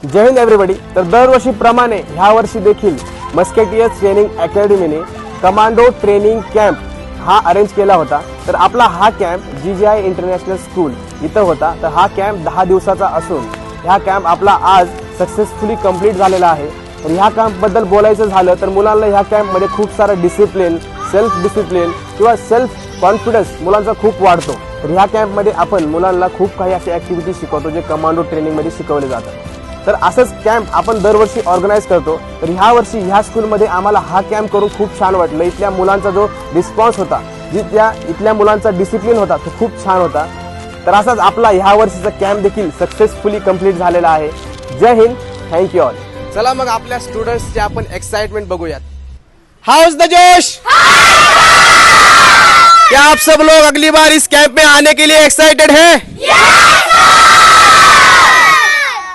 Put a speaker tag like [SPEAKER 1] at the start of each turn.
[SPEAKER 1] जय Hind everybody. तर दरवर्षीप्रमाणे ह्या वर्षी देखील मस्केटियर्स ट्रेनिंग अकॅडमीने कमांडो ट्रेनिंग कॅम्प हा अरेंज केला होता। तर आपला हा कॅम्प GGI इंटरनॅशनल स्कूल इथं होता। तर हा कॅम्प 10 दिवसाचा असून ह्या कॅम्प आपला आज सक्सेसफुली कंप्लीट झालेला आहे। तर ह्या कॅम्प बद्दल बोलायचं झालं तर मुलांना ह्या कॅम्प मध्ये खूप सारा डिसिप्लिन, सेल्फ डिसिप्लिन किंवा सेल्फ कॉन्फिडन्स मुलांचा खूप वाढतो। तर ह्या कॅम्प मध्ये आपण मुलांना खूप काही असे ऍक्टिव्हिटी शिकवतो जे कमांडो ट्रेनिंग मध्ये शिकवले जातात। तर असंच कॅम्प आपण दरवर्षी ऑर्गनाइज करतो। तर ह्या वर्षी ह्या स्कूलमध्ये आम्हाला हा कॅम्प करून खूप छान वाटलं। इथल्या मुलांचा जो रिस्पॉन्स होता, इथल्या मुलांचा डिसिप्लिन होता तो खूप छान होता। तर असाच आपला ह्या वर्षीचा कॅम्प देखील सक्सेसफुली कंप्लीट झालेला आहे। जय हिंद, थँक्यू ऑल। चला मग आपल्या स्टुडंट्सचे आपण एक्साइटमेंट बघूयात। हाउ इज द जोश? क्या आप सब लोग अगली बार इस कैंप में आने के लिए एक्साइटेड हैं?